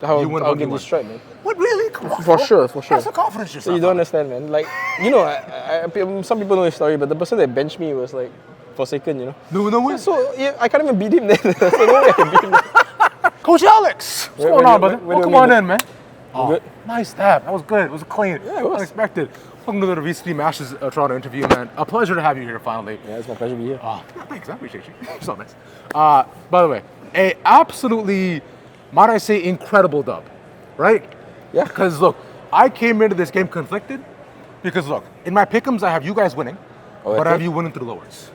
I'll get destroyed, man. What, really? Come on, For sure. Have some confidence yourself. You don't understand, man. Like, you know, some people know his story, but the person that benched me was like Forsaken, you know. No way. So yeah, I can't even beat him then. So no way I can beat him. Coach Aleks, what's going on, brother? Welcome on in, man. Good. Nice tap. That was good. It was clean. Yeah, it was. Unexpected. Welcome to the VCD Masters Toronto interview, man. A pleasure to have you here finally. Yeah, it's my pleasure to be here. Thanks. I appreciate you. You're so nice. By the way, a absolutely, might I say, incredible dub, right? Yeah. Because look, I came into this game conflicted because look, in my pick'ems I have you guys winning, but I have you winning through the lowers.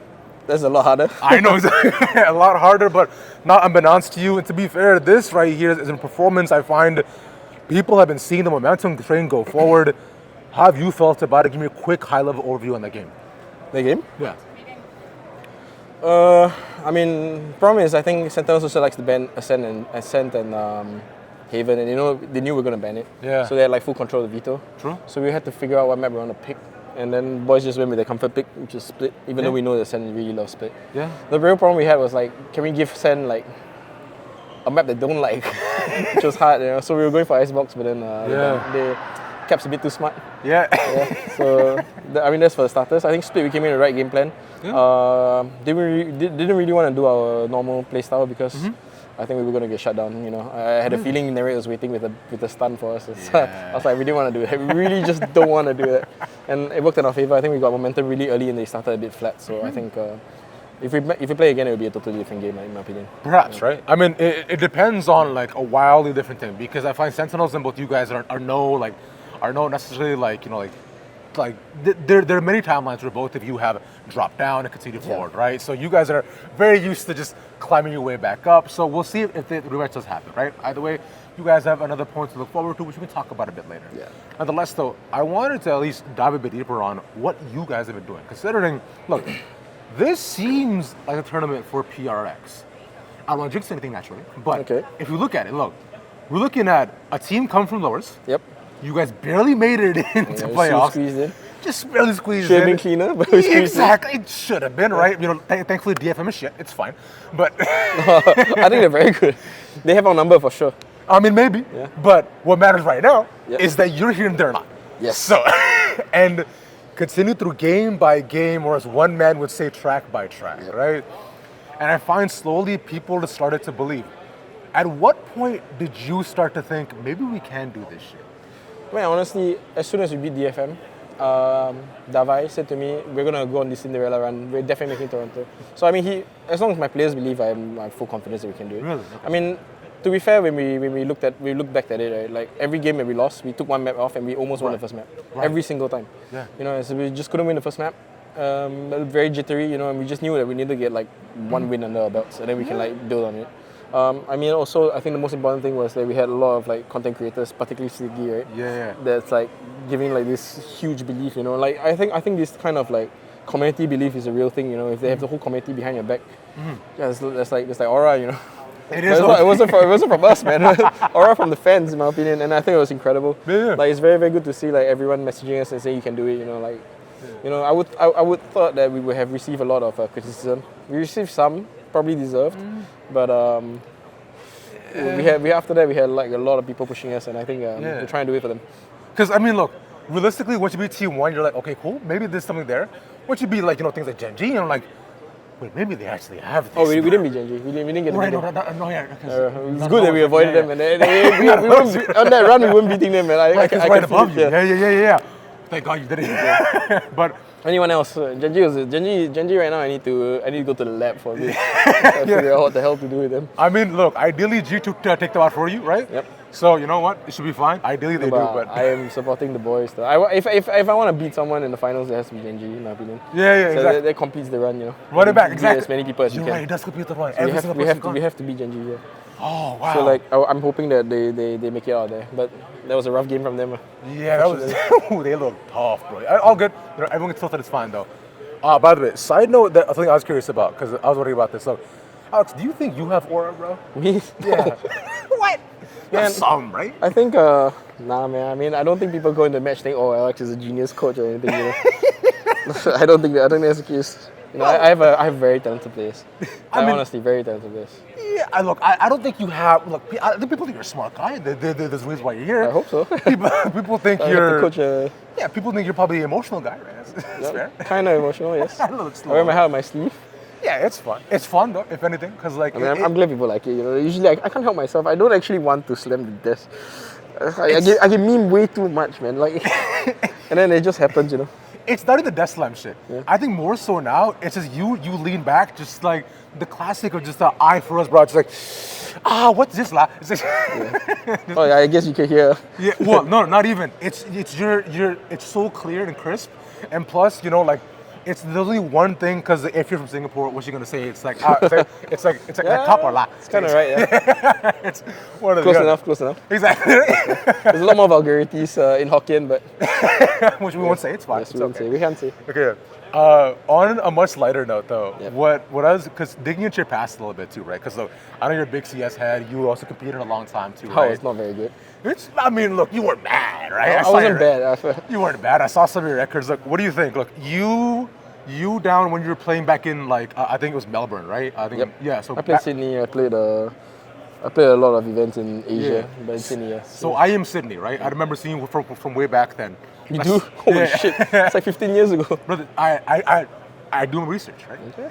That's a lot harder. I know, it's a lot harder, but not unbeknownst to you. And to be fair, this right here is a performance I find people have been seeing the momentum train go forward. How have you felt about it? Give me a quick high-level overview on that game. The game? Yeah. I mean, problem is I think Sentinels also likes to ban Ascent and Haven, and you know they knew we were gonna ban it. Yeah. So they had like full control of the veto. True. So we had to figure out what map we want to pick, and then boys just went with the comfort pick, which is Split. Even though we know that Sen really loves Split. Yeah. The real problem we had was like, can we give Sen like a map they don't like, which was hard, you know. So we were going for Icebox, but then they Cap's a bit too smart. Yeah. So I mean that's for the starters. I think Split we came in with the right game plan. Yeah. Didn't really want to do our normal play style because I think we were going to get shut down. You know, I had a feeling Narrate was waiting with a stun for us. So I was like, we didn't want to do it. We really just don't want to do it. And it worked in our favor. I think we got momentum really early and they started a bit flat. So I think if we play again, it would be a totally different game, in my opinion. Perhaps, right? I mean, it depends on like a wildly different thing because I find Sentinels and both you guys are no necessarily like, you know, like there are many timelines where both of you have dropped down and continued forward, right? So you guys are very used to just climbing your way back up. So we'll see if the rematch does happen, right? Either way, you guys have another point to look forward to, which we can talk about a bit later. Yeah. Nonetheless, though, I wanted to at least dive a bit deeper on what you guys have been doing, considering, look, this seems like a tournament for PRX. I don't want to jinx anything naturally, but if you look at it, look, we're looking at a team come from lowers. Yep. You guys barely made it into playoffs. Squeezed in. Just barely squeezed in. Should have in. been cleaner, but we squeezed exactly. It should have been, right? You know, thankfully DFM is shit. It's fine. But I think they're very good. They have our number for sure. I mean, maybe. Yeah. But what matters right now is that you're here and they're not. Yes. So, and continue through game by game, or as one man would say, track by track, right? And I find slowly people have started to believe. At what point did you start to think, maybe we can do this shit? Well, honestly, as soon as we beat DFM, Davai said to me, we're going to go on this Cinderella run. We're definitely making Toronto. So, I mean, as long as my players believe, I have full confidence that we can do it. Really? Okay. I mean, to be fair, when we looked back at it, right, like every game that we lost, we took one map off and we almost won the first map. Every single time. Yeah. You know, so we just couldn't win the first map. Very jittery, you know, and we just knew that we needed to get like one win under our belts and then we can like build on it. I mean, also, I think the most important thing was that we had a lot of like content creators, particularly Sticky, right? Yeah. That's like giving like this huge belief, you know. Like I think this kind of like community belief is a real thing, you know. If they have the whole community behind your back, there's like aura, you know. It is. It wasn't from us, man. Aura from the fans, in my opinion, and I think it was incredible. Yeah. Like it's very, very good to see like everyone messaging us and saying you can do it, you know. Like, you know, I would thought that we would have received a lot of criticism. We received some, probably deserved, but after that we had like a lot of people pushing us, and I think we're trying to do it for them. Because I mean, look, realistically, once you beat Team 1, you're like, okay, cool, maybe there's something there. Once you beat like, you know, things like Gen G, I'm like, wait, maybe they actually have this. Oh, we didn't beat Gen G. We didn't get to beat them. It's good that we avoided them, and we wouldn't on that run we weren't beating them, man. I right above you. Yeah. Thank God you did it. But anyone else? Gen G right now. I need to go to the lab for a bit. Figure out what the hell to do with them. I mean, look, ideally G took take them out for you, right? Yep. So you know what? It should be fine. Ideally they do, but I am supporting the boys. If I want to beat someone in the finals, it has to be Gen G, in my opinion. Yeah, so exactly. That completes the run, you know. Run it back, exactly. As many people as you can. Right, it does complete the run. So we have to beat Gen G, yeah. Oh wow. So like I'm hoping that they make it out there, but that was a rough game from them. Yeah, that was. They look tough, bro. All good. You know, everyone gets tilted. It's fine though. By the way, side note that I think I was curious about because I was wondering about this. So, Alex, do you think you have aura, bro? Me? Yeah. What? Man, some, right? I think nah, man. I mean, I don't think people go into the match think, oh, Alecks is a genius coach or anything. You know? I don't think that's the case. You know, I have very talented players. I mean, honestly, very talented players. Yeah, I don't think you have. Look, I think people think you're a smart guy. There's a reason why you're here. I hope so. People think I you're. have to coach Yeah, people think you're probably an emotional guy, right? That's fair. Kind of emotional, yes. I wear my hat on my sleeve. Yeah, it's fun. It's fun though, if anything, because like. I mean, I'm glad people like it. You know, usually I can't help myself. I don't actually want to slam the desk. I get meme way too much, man. Like, and then it just happens, you know. It's not even the desk slam shit. Yeah. I think more so now, it's just you lean back, just like the classic of just the eye for us, bro. Just like, what's this la? It's like, Oh yeah, I guess you can hear. yeah, well, no, not even. It's so clear and crisp, and plus, you know, like, it's literally one thing. Because if you're from Singapore, what's you gonna say? It's like, it's like top or la. It's kind of right. Yeah. It's one of Close the enough. Close enough. Exactly. There's a lot more vulgarities in Hokkien, but Which we won't say. It's fine. yes, It's we won't okay. say. We can't say. Okay. On a much lighter note, though, Yep. what I was, because digging into your past a little bit too, right? Because look, I know you're a big CS head. You also competed a long time too, Oh, right? it's not very good. I mean, look, you weren't bad, right? I saw wasn't your- bad. You weren't bad. I saw some of your records. Look, what do you think? Look, you down when you were playing back in like I think it was Melbourne, right? I think. Yep. Yeah. So I played Sydney. I played a lot of events in Asia, but in Sydney, yes. So I am Sydney, right? I remember seeing you from way back then. You do? Holy shit! It's like 15 years ago. Brother, I do my research, right? Okay.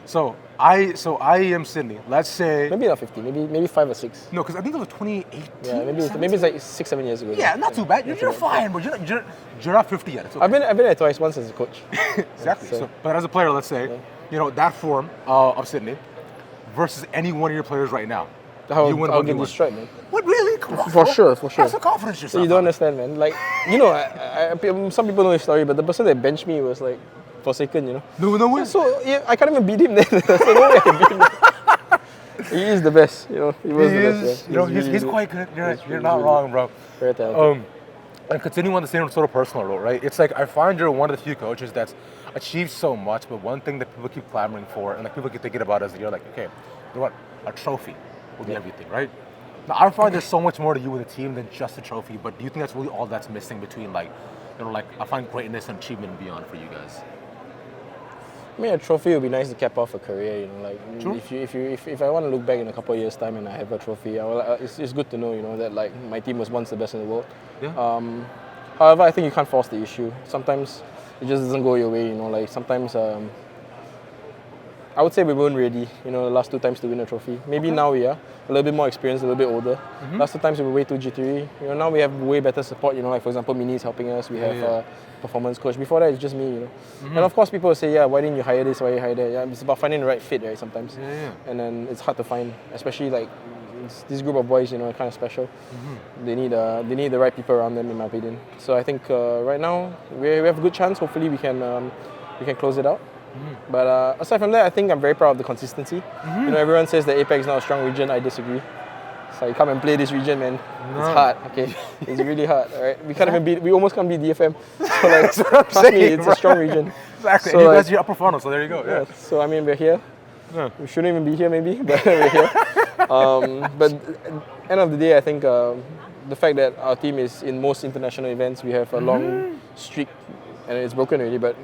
So I am Sydney. Let's say Maybe not 15. Maybe 5 or 6. no, because I think it was 2018. Yeah, maybe it's like 6, 7 years ago. Yeah, not too bad. You're fine, bro. You're not 50 yet. It's okay. I've been there twice. Once as a coach. Exactly. So- So, but as a player, let's say, you know that form of Sydney versus any one of your players right now. I'll one, get you win. destroyed, man. What really? Come on, For bro. sure, for sure. Have some confidence in So yourself. you don't understand, man. Like, you know, some people know the story, but the person that benched me was like Forsaken, you know. No way. So yeah, I can't even beat him then. So no way I can beat him. He is the best, you know. He was the best. Yeah. You know, he's really quite good. You're really, not really wrong, bro. very talented. And continuing on the same sort of personal note, right? It's like I find you're one of the few coaches that's achieved so much, but one thing that people keep clamoring for and like people keep thinking about is that you're like, okay, you know what? A trophy will be everything, right? Now I find there's so much more to you with a team than just a trophy, but do you think that's really all that's missing between like, you know, like I find greatness and achievement and beyond for you guys? I mean, a trophy would be nice to cap off a career, you know. Like, True. if I want to look back in a couple of years' time and I have a trophy, it's good to know, you know, that like my team was once the best in the world. Yeah. However, I think you can't force the issue. Sometimes it just doesn't go your way, you know. Like sometimes, I would say we weren't ready, you know, the last 2 times to win a trophy. Maybe now we are a little bit more experienced, a little bit older. Last 2 times we were way too jittery. You know, now we have way better support. You know, like for example, Mini is helping us. We have a performance coach. Before that, it's just me. You know, and of course, people will say, yeah, why didn't you hire this? Why you hire that? Yeah, it's about finding the right fit, right? Sometimes, and then it's hard to find, especially like this group of boys. You know, are kind of special. They need the right people around them, in my opinion. So I think right now we have a good chance. Hopefully, we can close it out. But aside from that, I think I'm very proud of the consistency. You know, everyone says that APAC is not a strong region. I disagree. So you come and play this region, man. It's hard. Okay, it's really hard. All right, we can't even beat. We almost can't beat DFM. So like, trust me, it's a strong region. Exactly. So, and you like, guys are upper funnel, so there you go. Yeah. So I mean, we're here. We shouldn't even be here, maybe, but we're here. But end of the day, I think the fact that our team is in most international events, we have a long streak, and it's broken already. But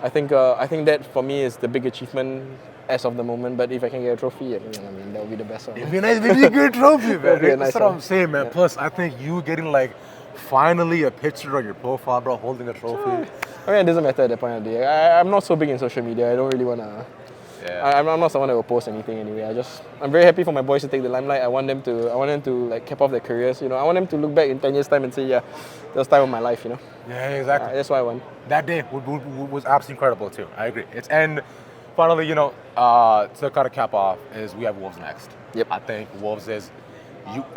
I think that for me is the big achievement as of the moment. But if I can get a trophy, I mean that would be the best one. It'd be nice, maybe a good trophy, man. That'd be a That's nice what one. I'm saying, man. Plus, I think you getting like finally a picture on your profile, bro, holding a trophy. I mean, it doesn't matter at that point of the day. I'm not so big in social media. I don't really wanna. I'm not someone that will post anything anyway. I'm very happy for my boys to take the limelight. I want them to like cap off their careers. You know, I want them to look back in 10 years' time and say, yeah, that was time of my life. You know. Yeah, exactly. That's what I want. That day was absolutely incredible too. I agree. And finally, you know, to kind of cap off is we have Wolves next. Yep. I think Wolves is.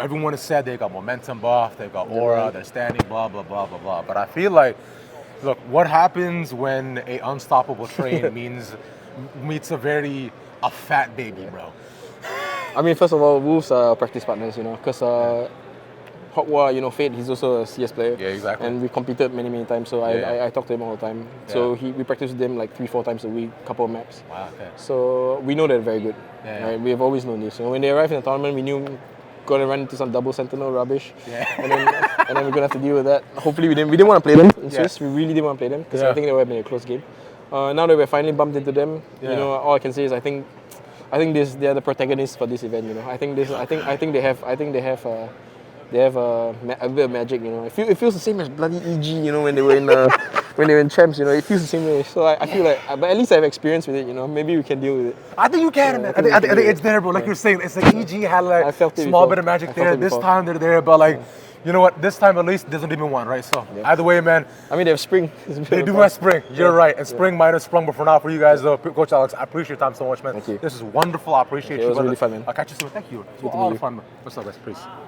Everyone has said they got momentum buff, they got aura, they're standing, blah blah blah blah blah. But I feel like, look, what happens when a unstoppable train meets a fat baby, bro? I mean, first of all, Wolves are practice partners, you know, because Hokwa, you know, Fate, he's also a CS player. Yeah, exactly. And we competed many times, so I talk to him all the time. So we practice with him like 3-4 times a week, couple of maps. Wow, okay. So we know they're very good. Yeah. Right? We have always known this. So when they arrived in the tournament, we knew gonna run into some double sentinel rubbish. Yeah. And then we're gonna have to deal with that. Hopefully we didn't want to play them in Swiss. We really didn't want to play them because I think they would have been a close game. Now that we're finally bumped into them, Yeah. you know, all I can say is I think they are the protagonists for this event. You know, I think they have a bit of magic. You know, it feels the same as bloody EG. You know, when they were in when they were in champs. You know, it feels the same way. So I feel like, but at least I have experience with it. You know, maybe we can deal with it. I think you can, man. I think it's there, bro. Like you're saying, it's like EG had like I felt it small before. bit of magic I felt there. it This before. time they're there, but like, you know what? This time at least there's not even one, right? So either way, man. I mean, they have spring. They do have spring. You're right, and spring might have sprung, but for now, for you guys, though, Coach Aleks, I appreciate your time so much, man. Thank you. This is wonderful. I appreciate you. It was brother. really fun, man. I'll catch you soon. Thank you. Good to All meet you. fun, man. What's up, guys? Peace.